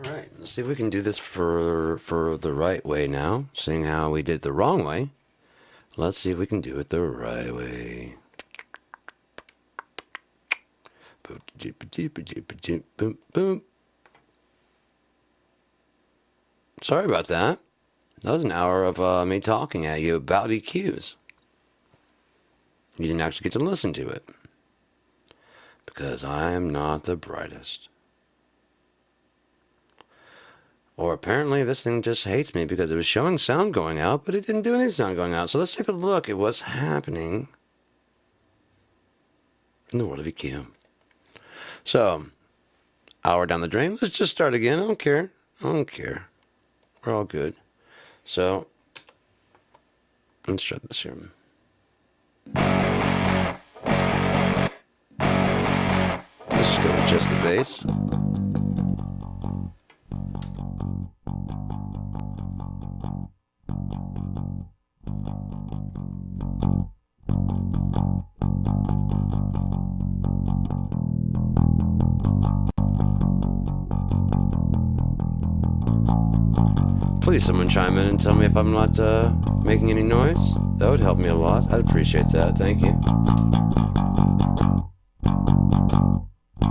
All right, let's see if we can do this for the right way now. Seeing how we did the wrong way, let's see if we can do it the right way. Boom, boom. Sorry about that. That was an hour of me talking at you about EQs. You didn't actually get to listen to it. Because I'm not the brightest. Or apparently this thing just hates me because it was showing sound going out, but it didn't do any sound going out. So let's take a look at what's happening in the world of EQ. So, hour down the drain, let's just start again. I don't care. I don't care. We're all good. So, let's try this here. Let's just go with just the bass. Please, someone chime in and tell me if I'm not making any noise. That would help me a lot. I'd appreciate that. Thank you.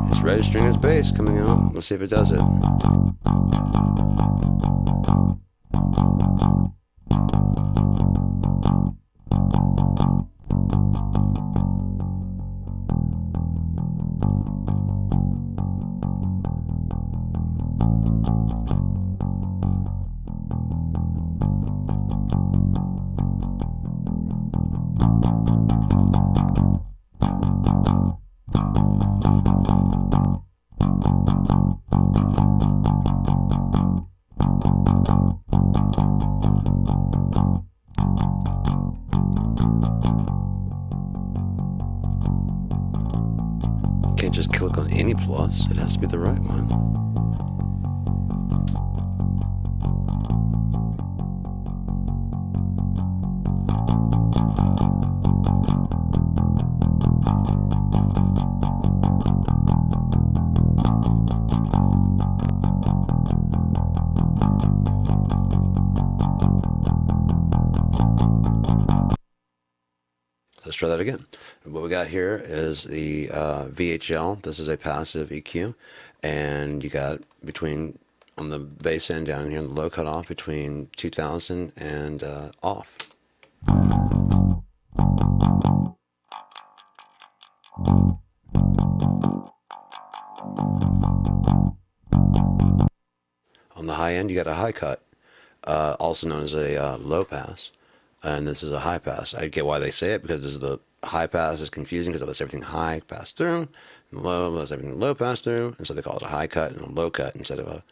It's registering as bass coming out. Let's see if it does it. Can't just click on any plus. It has to be the right one. Let's try that again. And what we got here is the VHL. This is a passive EQ, and you got between on the bass end down here in the low cutoff between 2000 and off. On the high end, you got a high cut, also known as a low pass. And this is a high pass. I get why they say it, because this is the high pass is confusing because it lets everything high pass through, and low lets everything low pass through, and so they call it a high cut and a low cut instead of a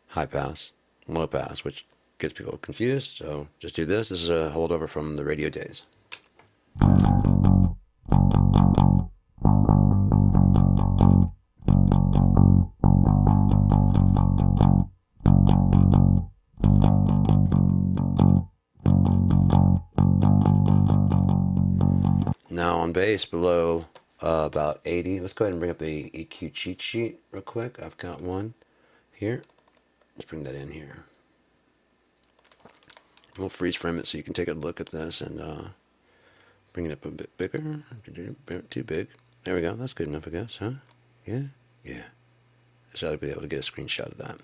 high pass, low pass, which gets people confused. So just do this. This is a holdover from the radio days. Now on bass below about 80, let's go ahead and bring up a EQ cheat sheet real quick. I've got one here. Let's bring that in here. We'll freeze frame it so you can take a look at this and bring it up a bit bigger. Too big. There we go. That's good enough, I guess, huh? Yeah? Yeah. So I'll be able to get a screenshot of that.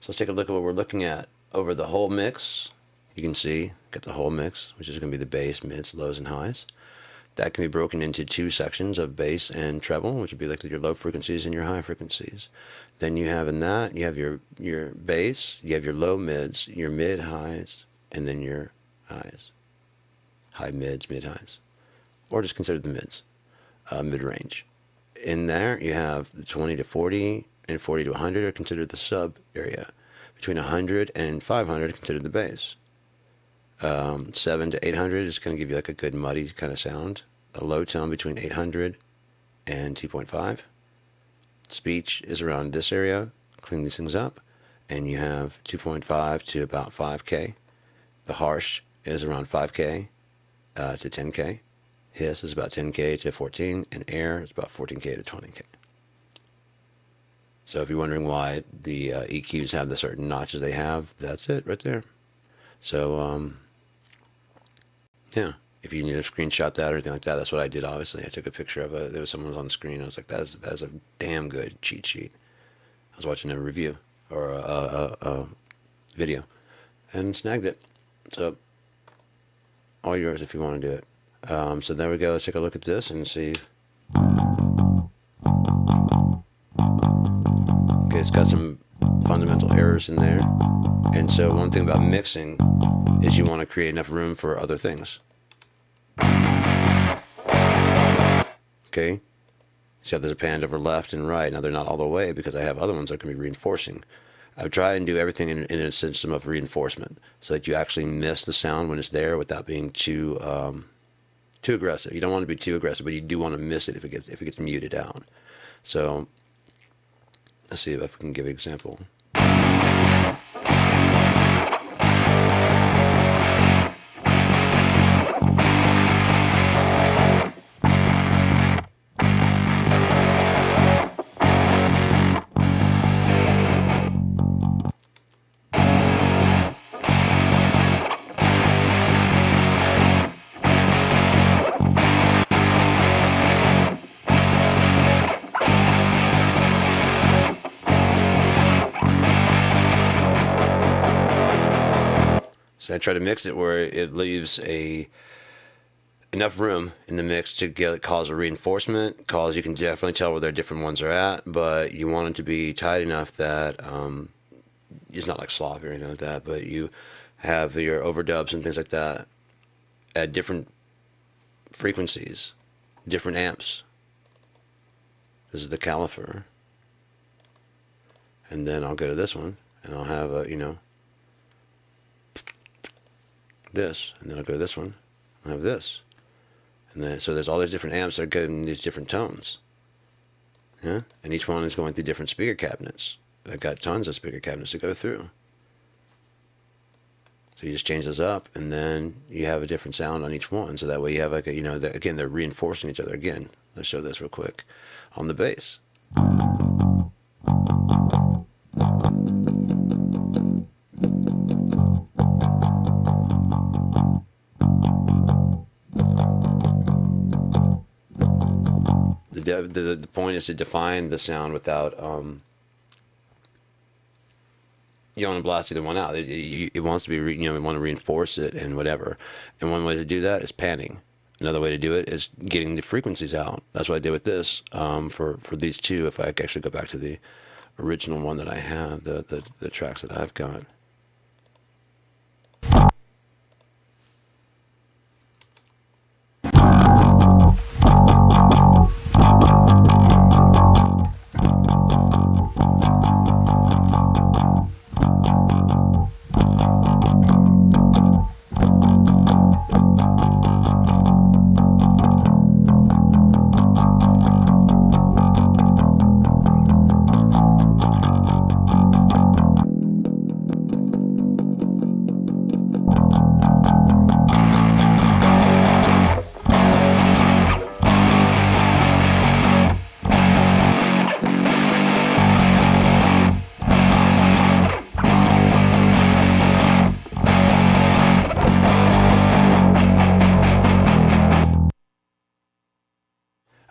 So let's take a look at what we're looking at over the whole mix. You can see, get the whole mix, which is going to be the bass, mids, lows, and highs. That can be broken into two sections of bass and treble, which would be like your low frequencies and your high frequencies. Then you have in that, you have your bass, you have your low mids, your mid highs, and then your highs. High mids, mid highs. Or just consider the mids, mid range. In there, you have 20 to 40 and 40 to 100 are considered the sub area. Between 100 and 500 are considered the bass. 7 to 800 is going to give you like a good muddy kind of sound. A low tone between 800 and 2.5. Speech is around this area. Clean these things up. And you have 2.5 to about 5K. The harsh is around 5K to 10K. Hiss is about 10K to 14. And air is about 14K to 20K. So if you're wondering why the EQs have the certain notches they have, that's it right there. So yeah, if you need to screenshot that or anything like that, that's what I did. Obviously, I took a picture of it. There was someone on the screen. I was like, that's a damn good cheat sheet. I was watching a review or a video and snagged it. So all yours if you want to do it. So there we go. Let's take a look at this and see. Okay, it's got some fundamental errors in there. And so one thing about mixing is you want to create enough room for other things. Okay? See how there's a pan over left and right. Now they're not all the way because I have other ones that can be reinforcing. I try and do everything in a system of reinforcement so that you actually miss the sound when it's there without being too aggressive. You don't want to be too aggressive, but you do want to miss it if it gets muted out. So let's see if we can give an example. So I try to mix it where it leaves enough room in the mix to cause a reinforcement. You can definitely tell where their different ones are at, but you want it to be tight enough that it's not like sloppy or anything like that, but you have your overdubs and things like that at different frequencies, different amps. This is the caliper. And then I'll go to this one and I'll have this, and then I'll go to this one, I have this, and then so there's all these different amps that are getting these different tones, yeah, and each one is going through different speaker cabinets. I've got tons of speaker cabinets to go through, so you just change those up, and then you have a different sound on each one. So that way you have like again they're reinforcing each other. Again, let's show this real quick on the bass. The point is to define the sound without you don't want to blast either one out. It wants to be you want to reinforce it and whatever. And one way to do that is panning. Another way to do it is getting the frequencies out. That's what I did with this for these two. If I actually go back to the original one that I have, the tracks that I've got.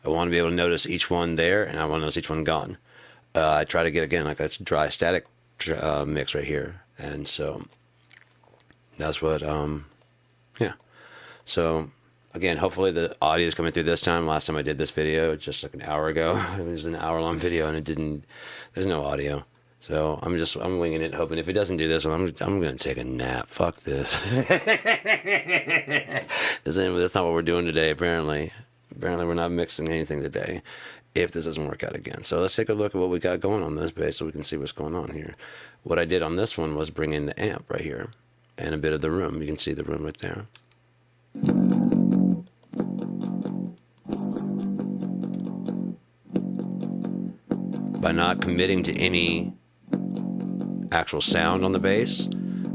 I want to be able to notice each one there, and I want to notice each one gone. I try to get, again, like a dry static mix right here. And so that's what, yeah. So again, hopefully the audio is coming through this time. Last time I did this video, just like an hour ago, it was an hour-long video, and there's no audio. So I'm winging it, hoping if it doesn't do this one, I'm going to take a nap. Fuck this. That's not what we're doing today, apparently. Apparently we're not mixing anything today if this doesn't work out again. So let's take a look at what we got going on this bass so we can see what's going on here. What I did on this one was bring in the amp right here and a bit of the room. You can see the room right there. By not committing to any actual sound on the bass,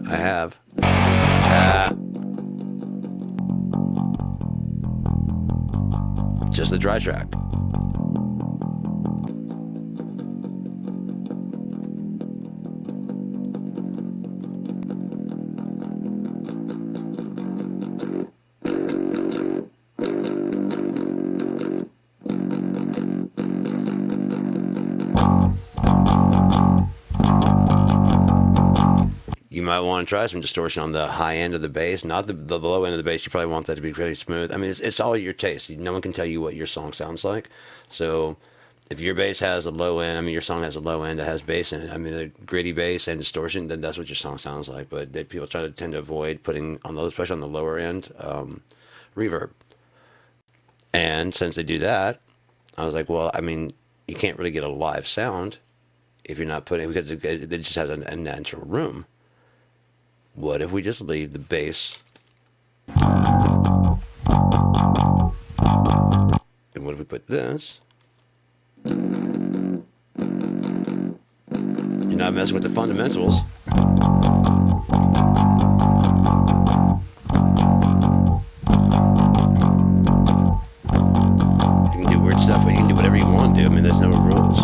I have just the dry track. might want to try some distortion on the high end of the bass, not the low end of the bass. You probably want that to be pretty smooth. I mean, it's all your taste. No one can tell you what your song sounds like. So if your bass has a low end, I mean, your song has a low end that has bass in it. I mean, a gritty bass and distortion, then that's what your song sounds like. But people tend to avoid putting on those, especially on the lower end, reverb. And since they do that, I was like, well, I mean, you can't really get a live sound if you're not putting, because it just has a natural room. What if we just leave the bass? And what if we put this? You're not messing with the fundamentals. You can do weird stuff, but you can do whatever you want to do. I mean, there's no rules.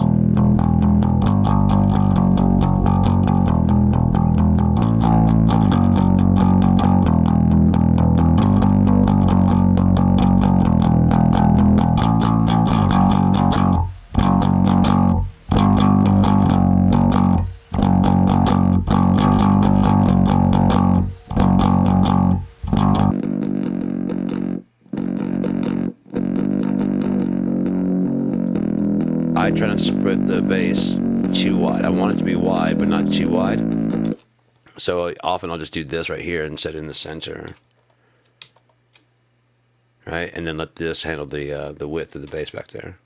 I try not to spread the bass too wide. I want it to be wide, but not too wide. So often I'll just do this right here and set it in the center. Right? And then let this handle the width of the bass back there.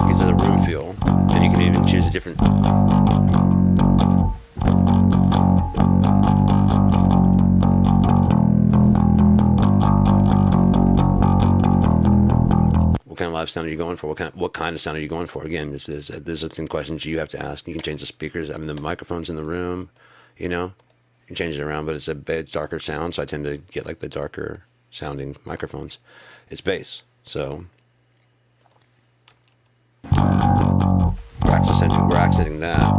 Gives it a room feel. And you can even choose a different... What kind of live sound are you going for? What kind of sound are you going for? Again, these are the questions you have to ask. You can change the speakers. I mean, the microphone's in the room, you know. You can change it around, but it's darker sound, so I tend to get like the darker sounding microphones. It's bass, so we're accenting that.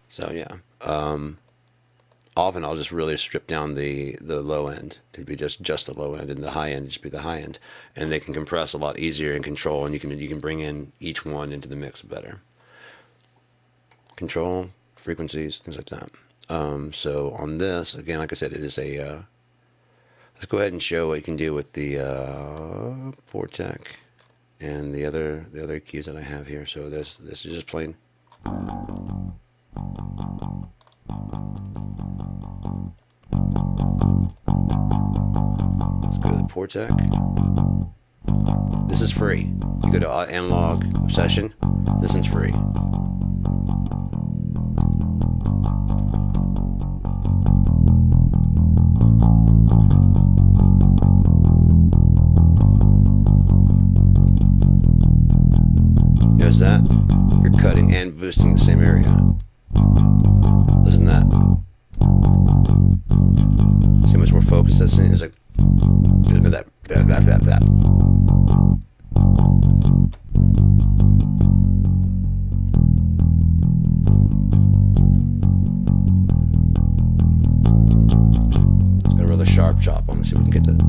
So yeah. Often I'll just really strip down the low end to be just the low end, and the high end just be the high end, and they can compress a lot easier and control, and you can bring in each one into the mix better. Control frequencies, things like that. So on this, again, like I said, it is a. Let's go ahead and show what you can do with the Portec and the other keys that I have here. So this is just plain. Let's go to the Portec. This is free. You go to Analog Obsession. This one's free. Notice that? You're cutting and boosting the same area. Listen to that. See how much more focused that thing is? Like that. It's got a rather sharp chop on. Let's see if we can get that.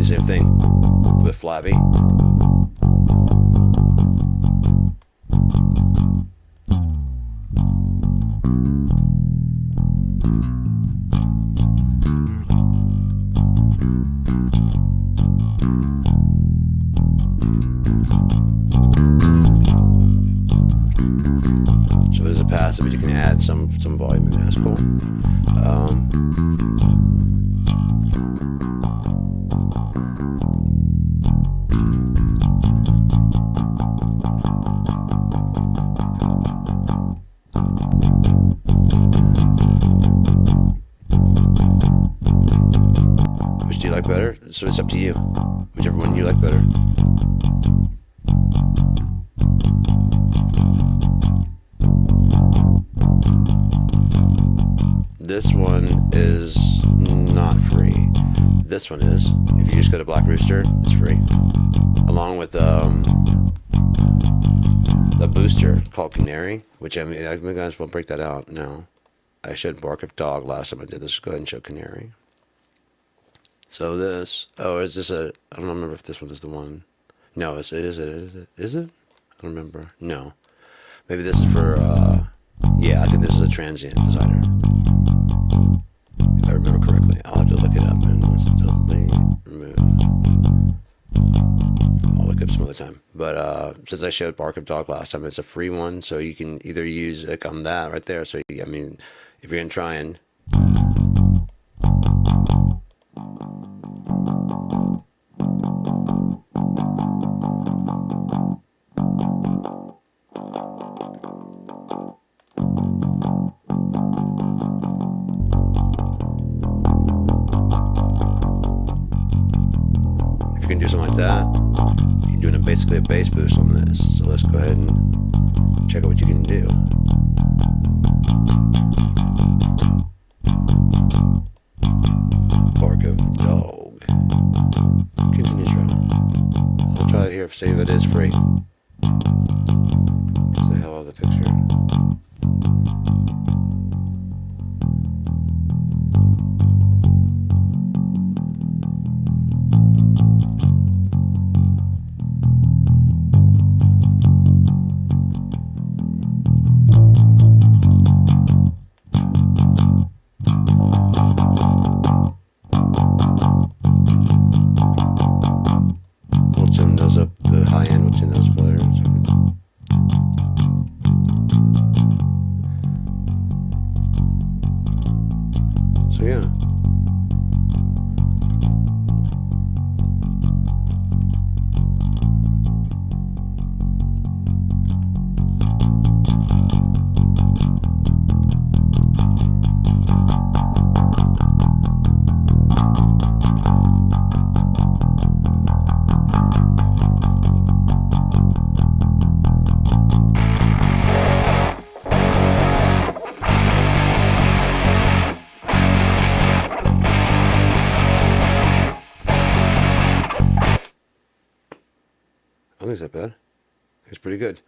Same thing with Flabby. So there's a pattern. capacity, but you can add some volume in there. That's cool. Which do you like better? So it's up to you. Whichever one you like better. This one is not free. This one is. If you just go to Black Rooster, it's free. Along with a booster called Canary, which I mean, I might as well break that out now. I showed Bark of Dog last time I did this. Go ahead and show Canary. So this, is this I don't remember if this one is the one. No, is it? Is it? I don't remember. No. Maybe this is for, yeah, I think this is a transient designer. If I remember correctly. I'll have to look it up and delete, remove. I'll look up some other time. But since I showed Bark of Dog last time, it's a free one, so you can either use it on that right there. So, I mean, if you're going to try and... If you can do something like that, you're doing basically a bass boost on this. So let's go ahead and check out what you can do. Bark of Dog. Continue try. I'll try it here, see if it is free. Get the hell out of the picture. We'll tune those up, the high end, we'll tune those up later in a second. So yeah. I don't think it's that bad. It's pretty good.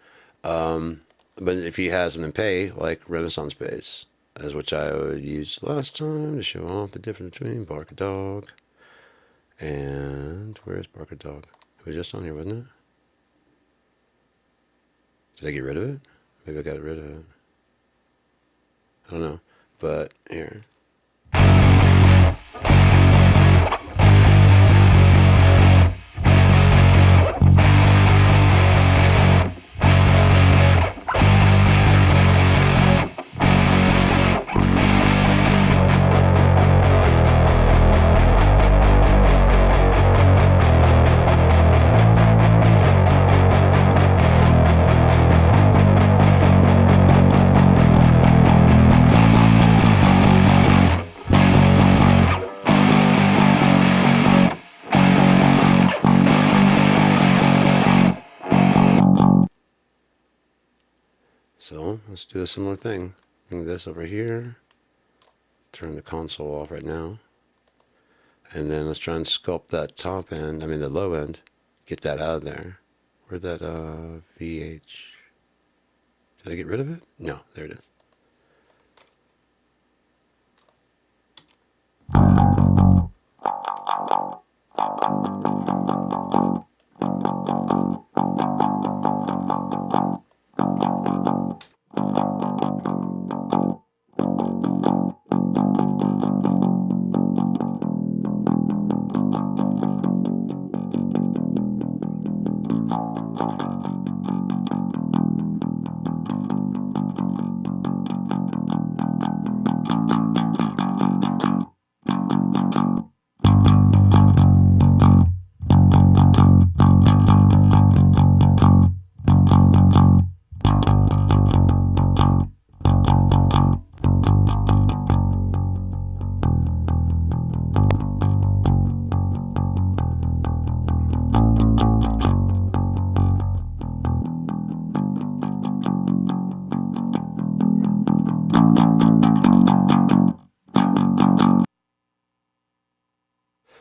But if you have something pay, like Renaissance Bass, as which I would use last time to show off the difference between Bark of Dog and where's Bark of Dog? It was just on here, wasn't it? Did I get rid of it? Maybe I got rid of it. I don't know. But here. So let's do a similar thing. Bring this over here. Turn the console off right now. And then let's try and sculpt that top end, I mean the low end. Get that out of there. Where'd that VH? Did I get rid of it? No, there it is.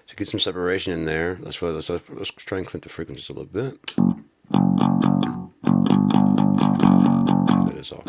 So get some separation in there. Let's try and clip the frequencies a little bit. That is off.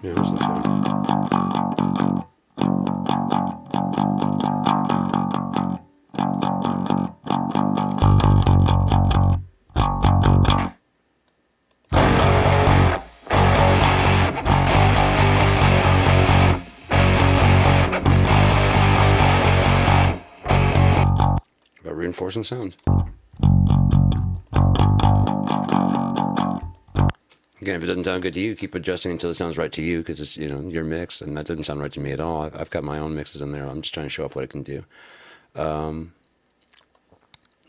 Yeah, there's that one. About reinforcing sounds. Again, if it doesn't sound good to you, keep adjusting until it sounds right to you, because it's, your mix, and that doesn't sound right to me at all. I've got my own mixes in there. I'm just trying to show off what it can do.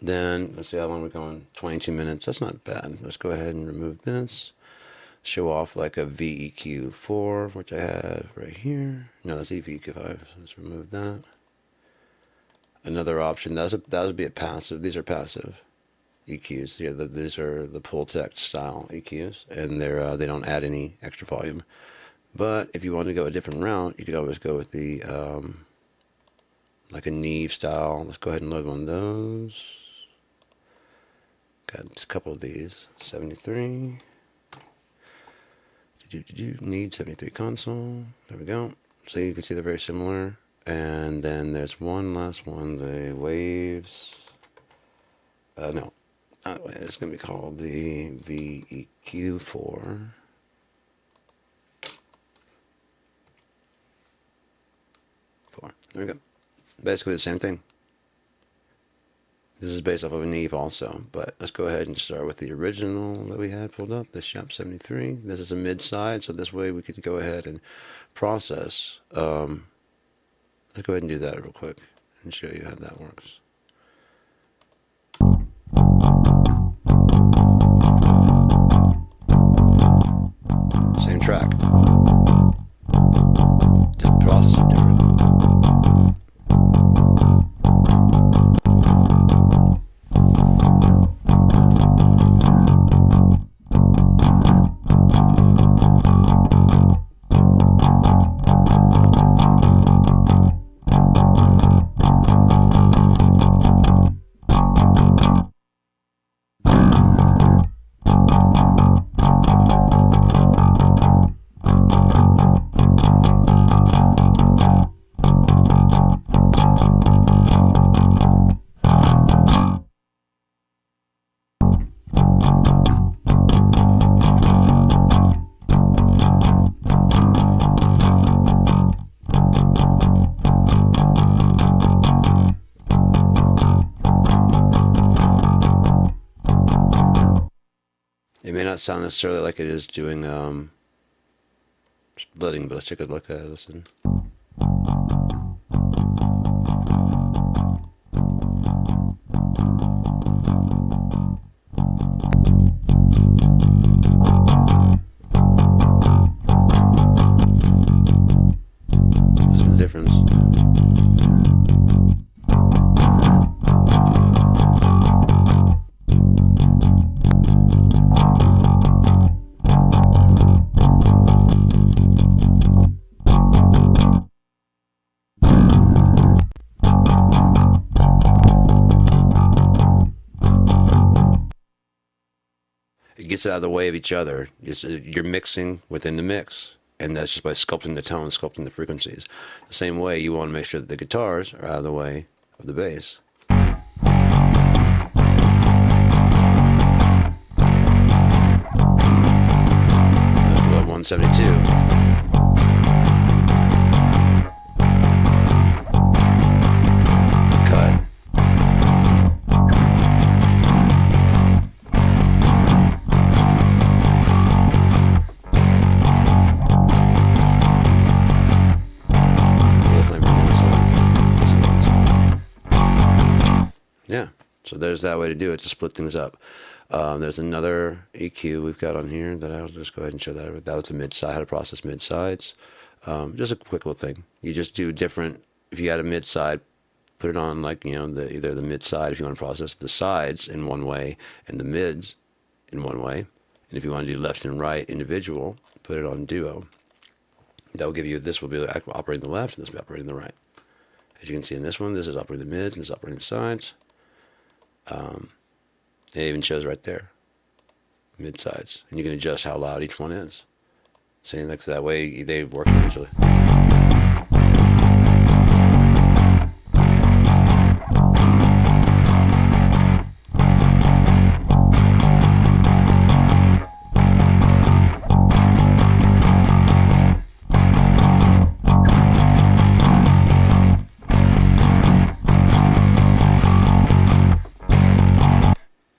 Then, let's see how long we're going. 22 minutes. That's not bad. Let's go ahead and remove this. Show off like a VEQ4, which I have right here. No, that's VEQ5. So let's remove that. Another option, that would be a passive. These are passive EQs. Yeah, these are the Pultec style EQs, and they don't add any extra volume. But if you want to go a different route, you could always go with the like a Neve style. Let's go ahead and load one of those. Got a couple of these. 73. Need 73 console. There we go. So you can see they're very similar. And then there's one last one, the Waves. No, it's going to be called the VEQ4. There we go. Basically the same thing. This is based off of a Neve also, but let's go ahead and start with the original that we had pulled up, the Shop 73. This is a mid-side, so this way we could go ahead and process. Let's go ahead and do that real quick and show you how that works. Same track. Just process it different. It may not sound necessarily like it is doing splitting, but let's take a look at it. Listen. Listen to the difference. It gets out of the way of each other. You're mixing within the mix. And that's just by sculpting the tone, sculpting the frequencies. The same way, you want to make sure that the guitars are out of the way of the bass. That's about 172. Yeah, so there's that way to do it, to split things up. There's another EQ we've got on here that I'll just go ahead and show that. That was the mid-side, how to process mid-sides. Just a quick little thing. You just do different, if you had a mid-side, put it on like, either the mid-side if you want to process the sides in one way and the mids in one way. And if you want to do left and right individual, put it on duo. That will give you, this will be operating the left and this will be operating the right. As you can see in this one, this is operating the mids and this is operating the sides. It even shows right there, mid sides, and you can adjust how loud each one is. See, like that way they work individually.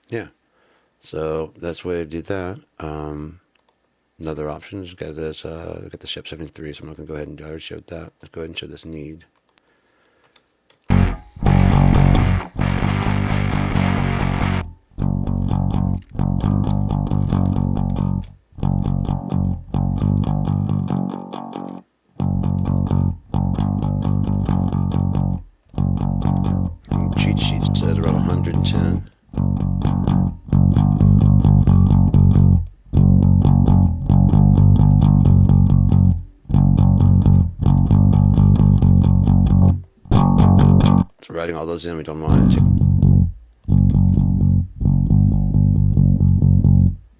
Yeah, so that's the way to do that. Another option is got this, got the Shep 73, so I'm not going to go ahead and, I already showed that. Let's go ahead and show this need. And cheat sheet said around 110. So writing all those in, we don't mind.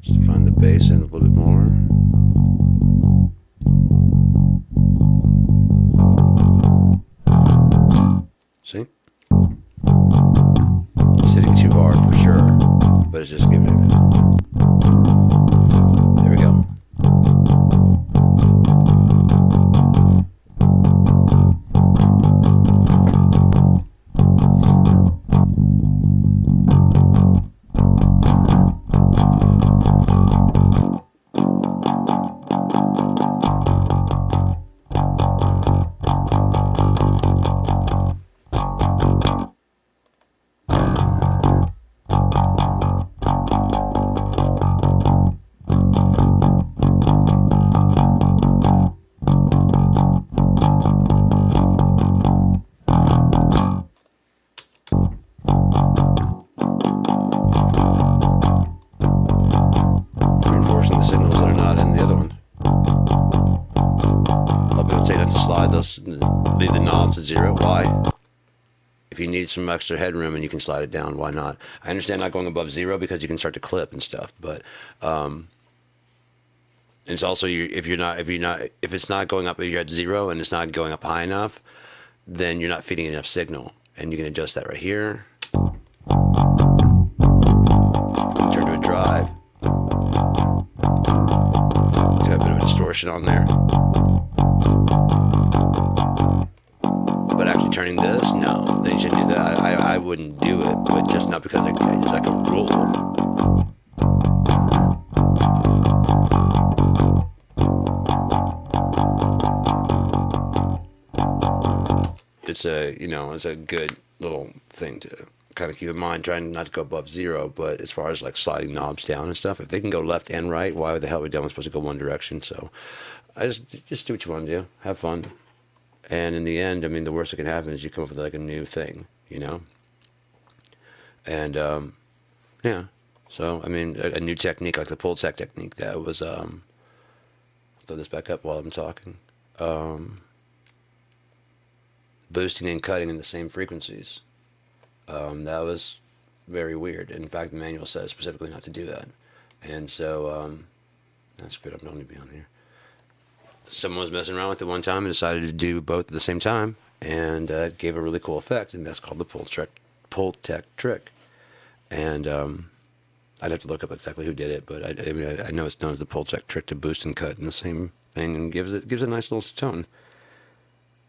Just to find the bass in a little bit more. See? It's hitting too hard for sure, but it's just giving it. There we go. Reinforcing the signals that are not in the other one. A lot of people say not to slide those, leave the knobs at 0. Why? If you need some extra headroom and you can slide it down, why not? I understand not going above 0 because you can start to clip and stuff, but it's also if it's not going up, if you're at 0 and it's not going up high enough, then you're not feeding enough signal, and you can adjust that right here. Turn to a drive. Got a bit of a distortion on there. But actually turning this, no, they shouldn't do that. I wouldn't do it, but just not because it's like a rule. It's a good little thing to kind of keep in mind, trying not to go above 0. But as far as like sliding knobs down and stuff, if they can go left and right, why the hell are we supposed to go one direction? So I just do what you want to do, have fun, and in the end, I mean, the worst that can happen is you come up with like a new thing, and yeah. So I mean, a new technique like the Pulsec technique that was I'll throw this back up while I'm talking. Boosting and cutting in the same frequencies. That was very weird. In fact, the manual says specifically not to do that. And so, that's good. I don't need to be on here. someone was messing around with it one time and decided to do both at the same time, and it gave a really cool effect, and that's called the Pultec trick. And I'd have to look up exactly who did it, but I mean, I know it's known as the Pultec trick to boost and cut in the same thing, and gives it a nice little tone.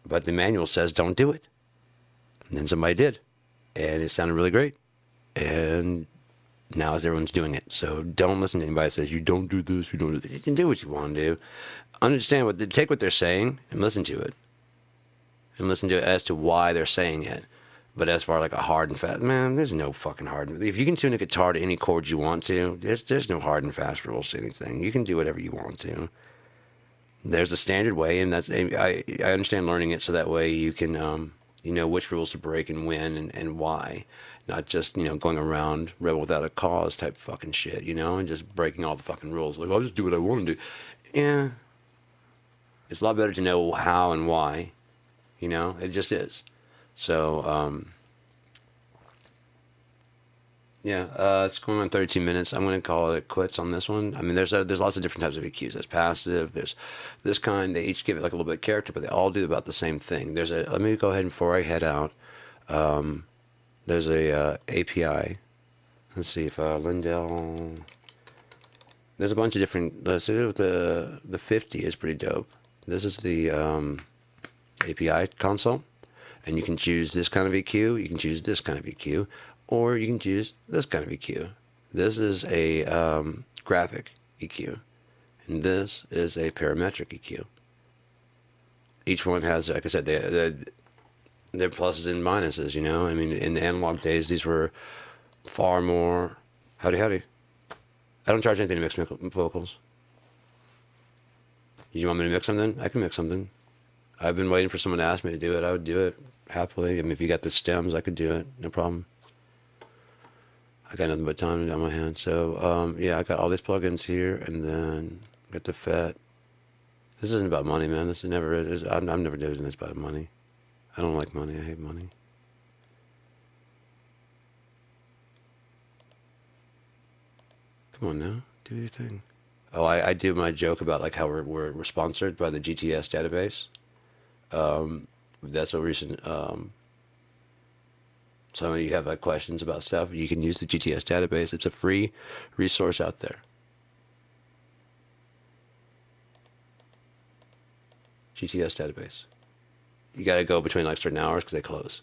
But the manual says don't do it, and then somebody did, and it sounded really great, and now everyone's doing it. So don't listen to anybody that says you don't do this, you don't do that. You can do what you want to do. Understand take what they're saying and listen to it, and listen to it as to why they're saying it. But as far like a hard and fast, man, there's no fucking hard. If you can tune a guitar to any chords you want to, there's no hard and fast rules to anything. You can do whatever you want to. There's a standard way, and that's I understand learning it so that way you can you know which rules to break and when and why, not just going around rebel without a cause type fucking shit, and just breaking all the fucking rules. Like I'll just do what I want to do. Yeah, it's a lot better to know how and why. It just is. So, yeah, it's going on 32 minutes. I'm going to call it quits on this one. I mean, there's lots of different types of EQs. There's passive. There's this kind. They each give it like a little bit of character, but they all do about the same thing. Let me go ahead before I head out. There's a API. Let's see if Lindell. There's a bunch of different. Let's see if the 50 is pretty dope. This is the API console. And you can choose this kind of EQ, you can choose this kind of EQ, or you can choose this kind of EQ. This is a graphic EQ, and this is a parametric EQ. Each one has, like I said, their pluses and minuses, I mean, in the analog days, these were far more... Howdy. I don't charge anything to mix vocals. You want me to mix something? I can mix something. I've been waiting for someone to ask me to do it. I would do it happily. I mean, if you got the stems, I could do it. No problem. I got nothing but time on my hands. So, yeah, I got all these plugins here, and then got the FET. This isn't about money, man. This is never... I've never done this about money. I don't like money. I hate money. Come on now. Do your thing. Oh, I do my joke about like how we're sponsored by the GTS database. That's a recent, some of you have like questions about stuff, you can use the GTS database. It's a free resource out there. GTS database. You got to go between like certain hours because they close.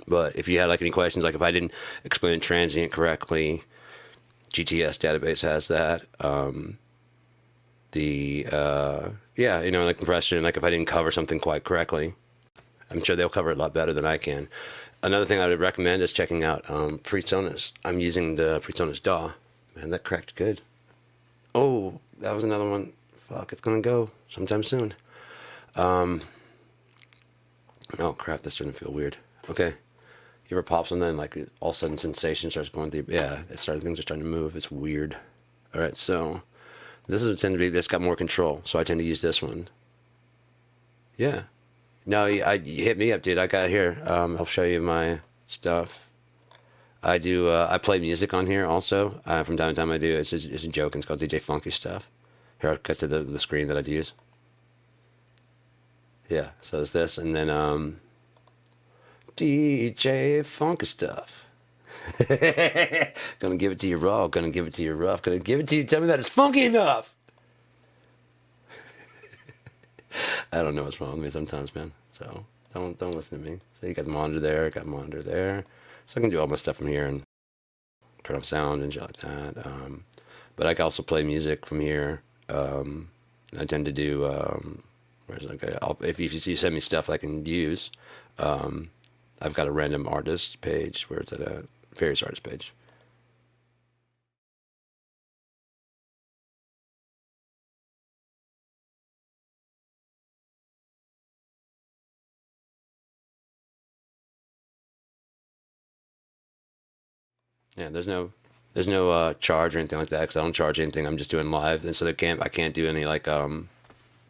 But if you had like any questions, like if I didn't explain a transient correctly, GTS database has that. Yeah, like compression, like if I didn't cover something quite correctly, I'm sure they'll cover it a lot better than I can. Another thing I would recommend is checking out PreSonus. I'm using the PreSonus DAW. Man, that cracked good. Oh, that was another one. Fuck, it's gonna go sometime soon. Oh crap, this doesn't feel weird. Okay. You ever pop something and like all of a sudden sensation starts going through? Yeah, things are starting to move. It's weird. All right, so this this got more control, so I tend to use this one. Yeah. No, you hit me up, dude. I got here. I'll show you my stuff. I do. I play music on here also. From time to time, I do. It's a joke. And it's called DJ Funky Stuff. Here, I'll cut to the screen that I'd use. Yeah. So it's this, and then DJ Funky Stuff. Gonna give it to you raw. Gonna give it to you rough. Gonna give it to you. Tell me that it's funky enough. I don't know what's wrong with me sometimes, man. So don't listen to me. So you got the monitor there. Got monitor there. So I can do all my stuff from here and turn off sound and shit like that. But I can also play music from here. I tend to do. If you send me stuff I can use, I've got a random artist page where it's at a various artist page. Yeah, there's no charge or anything like that because I don't charge anything. I'm just doing live, and so I can't do any like I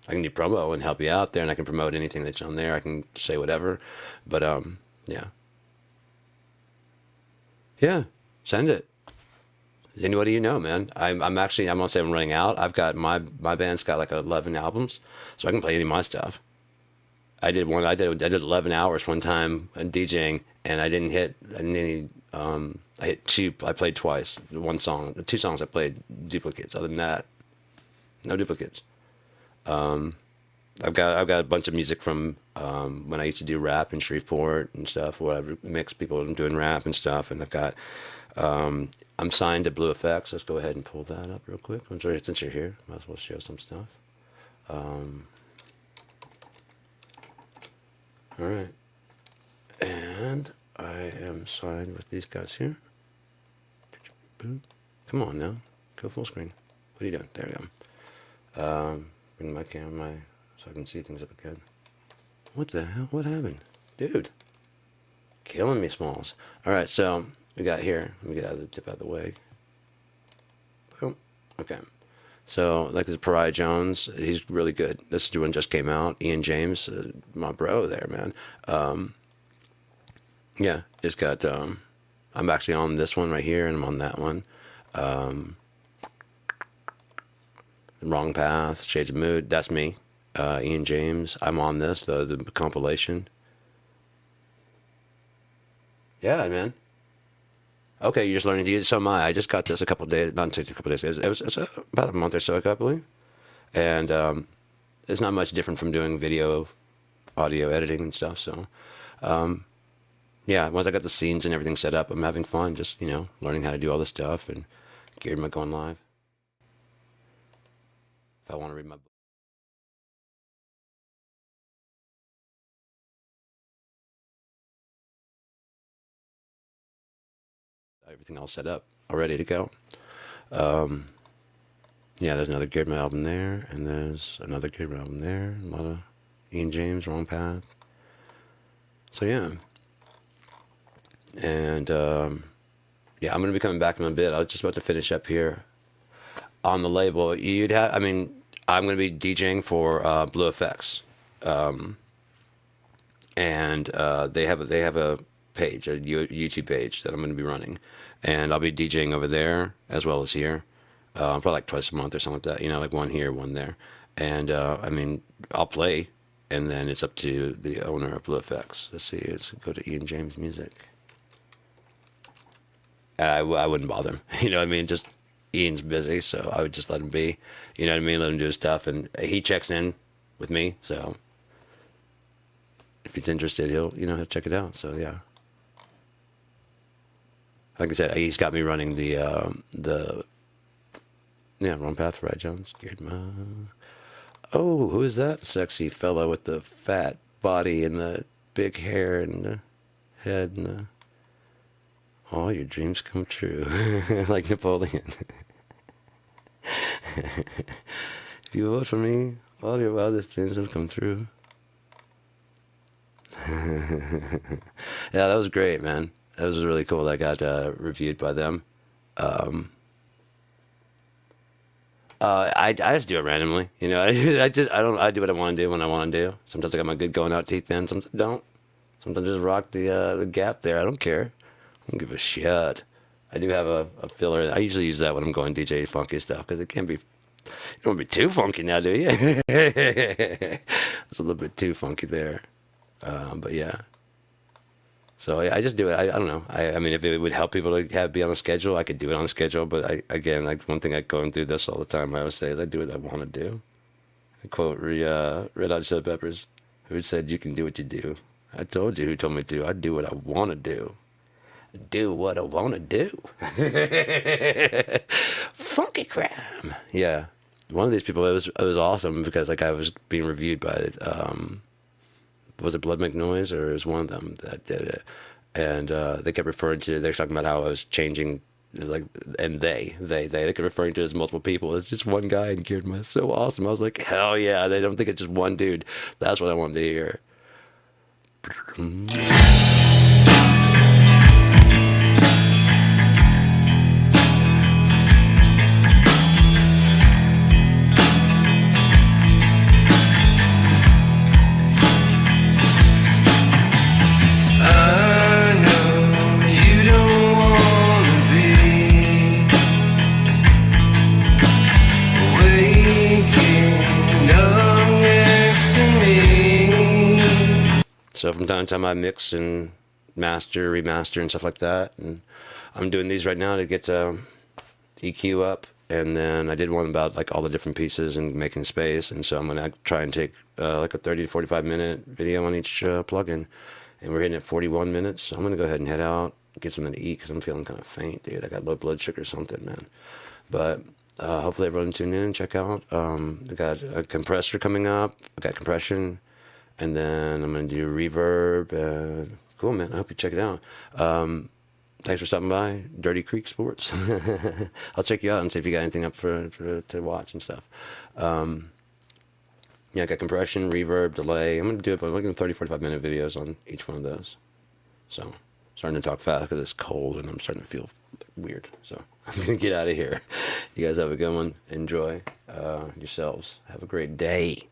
can do promo and help you out there, and I can promote anything that's on there. I can say whatever, but yeah, send it. Anybody you know, man. I'm actually, I'm gonna say I'm running out. I've got my band's got like 11 albums, so I can play any of my stuff. I did 11 hours one time DJing, and I didn't any, I hit two, I played twice. One song, the two songs I played duplicates. Other than that, no duplicates. I've got a bunch of music from when I used to do rap in Shreveport and stuff. Whatever mix people doing rap and stuff, and I've got I'm signed to Blue Effects. Let's go ahead and pull that up real quick. I'm sorry, since you're here, might as well show some stuff. All right, and I am signed with these guys here. Come on now, go full screen. What are you doing? There we go. Bring my camera so I can see things up again. What the hell? What happened? Dude. Killing me, Smalls. Alright, so we got here. Let me get out of the tip out of the way. Boom. Okay. So, like this is Pariah Jones. He's really good. This one just came out. Ian James, my bro there, man. Yeah, it's got, I'm actually on this one right here, and I'm on that one. Wrong Path, Shades of Mood, that's me. Ian James, I'm on this, the compilation. Yeah, man. Okay, you're just learning to use it. So am I. I just got this a couple days, not a couple days. It's about a month or so ago, I believe. And it's not much different from doing video, audio editing and stuff. So, yeah, once I got the scenes and everything set up, I'm having fun just, learning how to do all this stuff and geared my going live. If I want to read my book. Everything all set up, all ready to go. Yeah, there's another Geared My album there, and there's another Geared My album there. A lot of Ian James, Wrong Path. So yeah, and yeah, I'm gonna be coming back in a bit. I was just about to finish up here on the label. I'm gonna be DJing for Blue Effects, and they have a page, a YouTube page that I'm going to be running, and I'll be DJing over there as well as here, probably like twice a month or something like that. Like one here, one there, and I'll play, and then it's up to the owner of Blue Effects. Let's see, let's go to Ian James Music. I wouldn't bother him, you know what I mean? Just Ian's busy, so I would just let him be, you know what I mean? Let him do his stuff, and he checks in with me, so if he's interested, he'll check it out. So yeah. Like I said, he's got me running the Wrong Path, Pariah Jones. Oh, who is that sexy fella with the fat body and the big hair and the head and the... All your dreams come true, like Napoleon. If you vote for me, all your wildest dreams will come true. Yeah, that was great, man. That was really cool. That got reviewed by them. I just do it randomly, I do what I want to do when I want to do. Sometimes I got my good going out teeth in, sometimes I don't. Sometimes I just rock the gap there. I don't care. I don't give a shit. I do have a filler. I usually use that when I'm going DJ funky stuff because it can't be. You don't want to be too funky now, do you? It's a little bit too funky there. But yeah. So I just do it. I don't know. I mean, if it would help people to be on a schedule, I could do it on a schedule. But like one thing I going through this all the time, I always say is I do what I want to do. I quote Red Hot Chili Peppers, who said, "You can do what you do." I told you who told me to. I do what I want to do. Do what I want to do. Funky crime. Yeah. One of these people, it was awesome because like I was being reviewed by was it Blood McNoise, or it was one of them that did it, and they kept referring to. They're talking about how I was changing, like, and they kept referring to it as multiple people. It's just one guy in Geared My. It's so awesome. I was like, hell yeah! They don't think it's just one dude. That's what I wanted to hear. So from time to time I mix and master, remaster, and stuff like that. And I'm doing these right now to get EQ up. And then I did one about like all the different pieces and making space. And so I'm gonna try and take like a 30 to 45 minute video on each plugin. And we're hitting at 41 minutes. So I'm gonna go ahead and head out, get something to eat because I'm feeling kind of faint, dude. I got low blood sugar or something, man. But hopefully everyone tune in and check out. I got a compressor coming up. I got compression. And then I'm going to do reverb. Cool, man. I hope you check it out. Thanks for stopping by. Dirty Creek Sports. I'll check you out and see if you got anything up to watch and stuff. Yeah, I got compression, reverb, delay. I'm going to do it, but I'm looking at 30, 45 minute videos on each one of those. So, starting to talk fast because it's cold and I'm starting to feel weird. So, I'm going to get out of here. You guys have a good one. Enjoy yourselves. Have a great day.